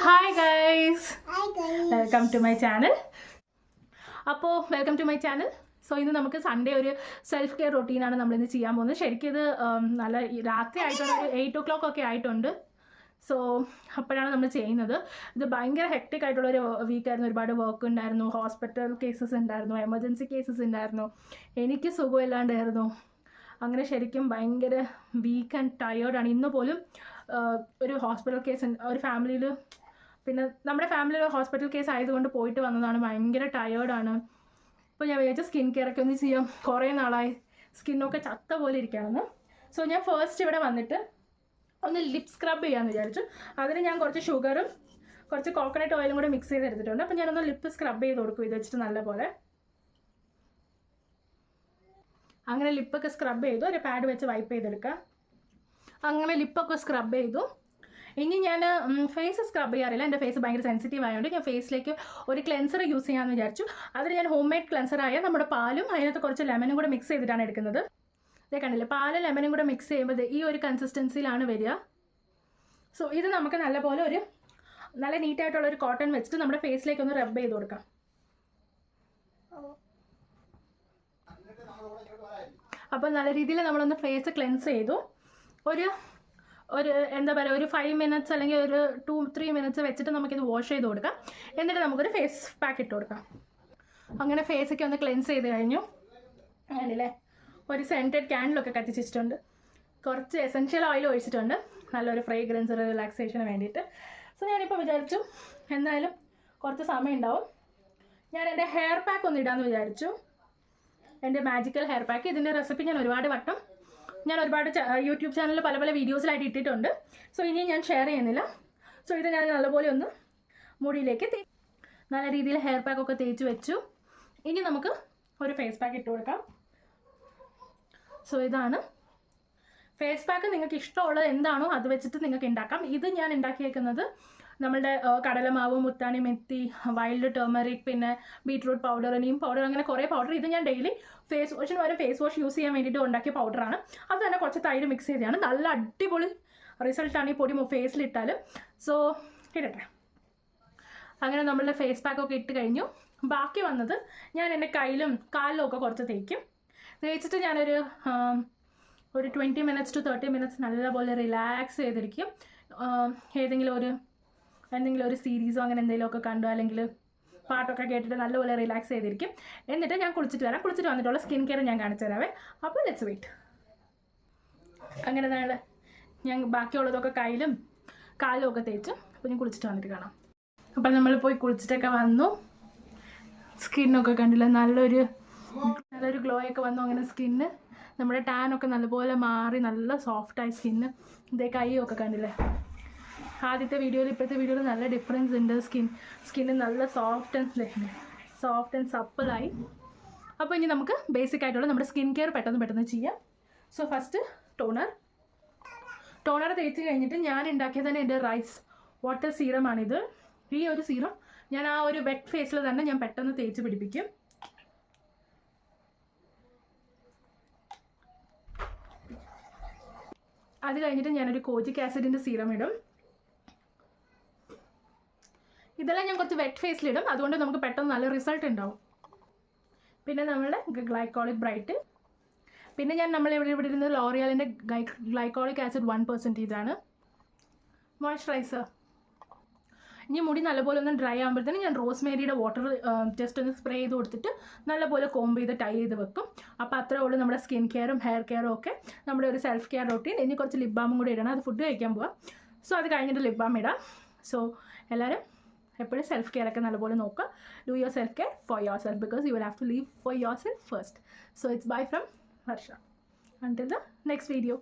Hi guys. Welcome to my channel. Welcome to my channel. So ഇന്ന് നമുക്ക് Sunday ഒരു self care റൊട്ടീനാണ് നമ്മളിന്ന് ചെയ്യാൻ പോകുന്നത്. ശരിക്കും ഇത് നല്ല രാത്രി ആയിട്ടുണ്ട്, ഒരു 8 o'clock ഒക്കെ ആയിട്ടുണ്ട്. സോ അപ്പോഴാണ് നമ്മൾ ചെയ്യുന്നത്. ഇത് ഭയങ്കര ഹെക്ടിക് ആയിട്ടുള്ളൊരു വീക്കായിരുന്നു. ഒരുപാട് വർക്ക് ഉണ്ടായിരുന്നു, ഹോസ്പിറ്റൽ കേസസ് ഉണ്ടായിരുന്നു, എമർജൻസി കേസസ് ഉണ്ടായിരുന്നു, എനിക്ക് സുഖമില്ലാണ്ടായിരുന്നു. അങ്ങനെ ശരിക്കും ഭയങ്കര വീക്ക് ആൻഡ് ടയേർഡാണ്. ഇന്ന് പോലും ഒരു ഹോസ്പിറ്റൽ കേസ് ഒരു ഫാമിലിയിൽ, പിന്നെ നമ്മുടെ ഫാമിലിയിൽ ഹോസ്പിറ്റൽ കേസ് ആയതുകൊണ്ട് പോയിട്ട് വന്നതാണ്. ഭയങ്കര ടയേർഡാണ്. അപ്പോൾ ഞാൻ വിചാരിച്ച സ്കിൻ കെയർ ഒക്കെ ഒന്ന് ചെയ്യാം. കുറേ നാളായി സ്കിന്നൊക്കെ ചത്ത പോലെ ഇരിക്കുകയാണെന്ന്. സോ ഞാൻ ഫസ്റ്റ് ഇവിടെ വന്നിട്ട് ഒന്ന് ലിപ് സ്ക്രബ് ചെയ്യാമെന്ന് വിചാരിച്ചു. അതിന് ഞാൻ കുറച്ച് ഷുഗറും കുറച്ച് കോക്കനട്ട് ഓയിലും കൂടെ മിക്സ് ചെയ്തെടുത്തിട്ടുണ്ട്. അപ്പോൾ ഞാനൊന്ന് ലിപ്പ് സ്ക്രബ് ചെയ്ത് കൊടുക്കും ഇത് വെച്ചിട്ട് നല്ലപോലെ. അങ്ങനെ ലിപ്പൊക്കെ സ്ക്രബ് ചെയ്തു, ഒരു പാഡ് വെച്ച് വൈപ്പ് ചെയ്തെടുക്കുക. അങ്ങനെ ലിപ്പൊക്കെ സ്ക്രബ് ചെയ്തു. ഇനി ഞാൻ ഫേസ് സ്ക്രബ് ചെയ്യാറില്ല. എൻ്റെ ഫേസ് ഭയങ്കര സെൻസിറ്റീവ് ആയതുകൊണ്ട് ഞാൻ ഫേസിലേക്ക് ഒരു ക്ലെൻസർ യൂസ് ചെയ്യാമെന്ന് വിചാരിച്ചു. അതിൽ ഞാൻ ഹോം മെയ്ഡ് ക്ലെൻസറായ നമ്മുടെ പാലും അതിനകത്ത് കുറച്ച് ലെമനും കൂടെ മിക്സ് ചെയ്തിട്ടാണ് എടുക്കുന്നത്. ഇതേ കണ്ടില്ലേ, പാലും ലെമനും കൂടെ മിക്സ് ചെയ്യുമ്പോൾ ഈ ഒരു കൺസിസ്റ്റൻസിയിലാണ് വരിക. സോ ഇത് നമുക്ക് നല്ലപോലെ ഒരു നല്ല നീറ്റായിട്ടുള്ളൊരു കോട്ടൺ വെച്ചിട്ട് നമ്മുടെ ഫേസിലേക്ക് ഒന്ന് റബ്ബ് ചെയ്ത് കൊടുക്കാം. അപ്പോൾ നല്ല രീതിയിൽ നമ്മളൊന്ന് ഫേസ് ക്ലെൻസ് ചെയ്തു. ഒരു എന്താ പറയുക, ഒരു 5 minutes അല്ലെങ്കിൽ ഒരു 2-3 minutes വെച്ചിട്ട് നമുക്കിത് വാഷ് ചെയ്ത് കൊടുക്കാം. എന്നിട്ട് നമുക്കൊരു ഫേസ് പാക്ക് ഇട്ട് കൊടുക്കാം. അങ്ങനെ ഫേസൊക്കെ ഒന്ന് ക്ലെൻസ് ചെയ്ത് കഴിഞ്ഞു. അങ്ങനെയല്ലേ, ഒരു സെൻറ്റഡ് ക്യാൻഡിലൊക്കെ കത്തിച്ചിട്ടുണ്ട്, കുറച്ച് എസെൻഷ്യൽ ഓയിൽ ഒഴിച്ചിട്ടുണ്ട്, നല്ലൊരു ഫ്രേഗ്രൻസ് റിലാക്സേഷന് വേണ്ടിയിട്ട്. സോ ഞാനിപ്പോൾ വിചാരിച്ചു എന്തായാലും കുറച്ച് സമയം ഉണ്ടാവും, ഞാൻ എൻ്റെ ഹെയർ പാക്ക് ഒന്ന് ഇടാമെന്ന് വിചാരിച്ചു. എൻ്റെ മാജിക്കൽ ഹെയർ പാക്ക്. ഇതിൻ്റെ റെസിപ്പി ഞാൻ ഒരുപാട് യൂട്യൂബ് ചാനലിൽ പല വീഡിയോസിലായിട്ട് ഇട്ടിട്ടുണ്ട്. സോ ഇനി ഞാൻ ഷെയർ ചെയ്യുന്നില്ല. സോ ഇത് ഞാൻ നല്ലപോലെ ഒന്ന് മുടിയിലേക്ക് നല്ല രീതിയിൽ ഹെയർ പാക്കൊക്കെ തേച്ച് വെച്ചു. ഇനി നമുക്ക് ഒരു ഫേസ് പാക്ക് ഇട്ട് കൊടുക്കാം. സോ ഇതാണ് ഫേസ് പാക്ക്. നിങ്ങൾക്ക് ഇഷ്ടമുള്ളത് എന്താണോ അത് വെച്ചിട്ട് നിങ്ങൾക്ക് ഉണ്ടാക്കാം. ഇത് ഞാൻ ഉണ്ടാക്കിയേക്കുന്നത് നമ്മളുടെ കടലമാവ്, മുത്താണി മെത്തി, വൈൽഡ് ടേമറിക്, പിന്നെ ബീട്രൂട്ട് പൗഡർ, നീം പൗഡർ, അങ്ങനെ കുറേ പൗഡർ. ഇത് ഞാൻ ഡെയിലി ഫേസ് വാഷിന് വരെ ഫേസ് വാഷ് യൂസ് ചെയ്യാൻ വേണ്ടിയിട്ട് ഉണ്ടാക്കിയ പൗഡറാണ്. അത് തന്നെ കുറച്ച് തൈര് മിക്സ് ചെയ്തതാണ്. നല്ല അടിപൊളി റിസൾട്ടാണ് ഈ പൊടി ഫേസിലിട്ടാൽ. സോ ഇടട്ടെ. അങ്ങനെ നമ്മളുടെ ഫേസ് പാക്കൊക്കെ ഇട്ട് കഴിഞ്ഞു. ബാക്കി വന്നത് ഞാൻ എൻ്റെ കയ്യിലും കാലിലും ഒക്കെ കുറച്ച് തേച്ചിട്ട് ഞാനൊരു 20 minutes to 30 minutes നല്ലപോലെ റിലാക്സ് ചെയ്തിരിക്കും. എന്തെങ്കിലും ഒരു സീരീസോ അങ്ങനെ എന്തെങ്കിലുമൊക്കെ കണ്ടു, അല്ലെങ്കിൽ പാട്ടൊക്കെ കേട്ടിട്ട് നല്ലപോലെ റിലാക്സ് ചെയ്തിരിക്കും. എന്നിട്ട് ഞാൻ കുളിച്ചിട്ട് വന്നിട്ടുള്ള സ്കിൻ കെയർ ഞാൻ കാണിച്ചു തരാവേ. അപ്പോൾ ലെറ്റ്സ് വെയിറ്റ്. അങ്ങനെ ഞാൻ ബാക്കിയുള്ളതൊക്കെ കയ്യിലും കാലിലും ഒക്കെ തേച്ചു. അപ്പോൾ ഞാൻ കുളിച്ചിട്ട് വന്നിട്ട് കാണാം. അപ്പം നമ്മൾ പോയി കുളിച്ചിട്ടൊക്കെ വന്നു. സ്കിന്നൊക്കെ കണ്ടില്ല, നല്ലൊരു ഗ്ലോ ഒക്കെ വന്നു. അങ്ങനെ സ്കിന്ന് നമ്മുടെ ടാനൊക്കെ നല്ലപോലെ മാറി, നല്ല സോഫ്റ്റായി സ്കിന്ന്. ഇതേ കൈയൊക്കെ കണ്ടില്ലേ, ആദ്യത്തെ വീഡിയോയിൽ ഇപ്പോഴത്തെ വീഡിയോയിൽ നല്ല ഡിഫറൻസ് ഉണ്ട്. സ്കിന്ന് നല്ല സോഫ്റ്റ് ആൻഡ് സപ്പിളായി. അപ്പോൾ ഇനി നമുക്ക് ബേസിക് ആയിട്ടുള്ള നമ്മുടെ സ്കിൻ കെയർ പെട്ടെന്ന് ചെയ്യാം. സോ ഫസ്റ്റ് ടോണർ തേച്ച് കഴിഞ്ഞിട്ട് ഞാൻ ഉണ്ടാക്കിയത് തന്നെ എൻ്റെ റൈസ് വാട്ടർ സീറമാണിത്. ഈ ഒരു സീറം ഞാൻ ആ ഒരു വെറ്റ് ഫേസിൽ തന്നെ ഞാൻ പെട്ടെന്ന് തേച്ച് പിടിപ്പിക്കും. അത് കഴിഞ്ഞിട്ട് ഞാനൊരു കോജിക് ആസിഡിൻ്റെ സീറം ഇടും. ഇതെല്ലാം ഞാൻ കുറച്ച് വെറ്റ് ഫേസിലിടും, അതുകൊണ്ട് നമുക്ക് പെട്ടെന്ന് നല്ല റിസൾട്ട് ഉണ്ടാവും. പിന്നെ നമ്മളുടെ ഗ്ലൈക്കോളിക് ബ്രൈറ്റ്, പിന്നെ ഇവിടെ ഇരുന്നത് ലോറിയാലിൻ്റെ ഗ്ലൈക്കോളിക് ആസിഡ് 1% ആണ്. മോയ്സ്ചറൈസർ. ഇനി മുടി നല്ലപോലെ ഒന്ന് ഡ്രൈ ആകുമ്പോഴത്തേനും ഞാൻ റോസ്മേരിയുടെ വാട്ടർ ജസ്റ്റ് ഒന്ന് സ്പ്രേ ചെയ്ത് കൊടുത്തിട്ട് നല്ലപോലെ കോംബ് ചെയ്ത് ടൈ ചെയ്ത് വെക്കും. അപ്പോൾ അത്രേ ഉള്ളൂ നമ്മുടെ സ്കിൻ കെയറും ഹെയർ കെയറും ഒക്കെ, നമ്മുടെ ഒരു സെൽഫ് കെയർ റൊട്ടീൻ. ഇനി കുറച്ച് ലിപ് ബാമും കൂടി ഇടണം, അത് ഫുഡ് കഴിക്കാൻ പോവാം. സോ അത് കഴിഞ്ഞിട്ട് ലിപ് ബാം ഇടാം. സോ എല്ലാവരും എപ്പോഴും സെൽഫ് കെയർ ഒക്കെ നല്ലപോലെ നോക്കുക. Do yourself care for yourself, because you will have to live for yourself first. So it's bye from Harsha. Until the next video.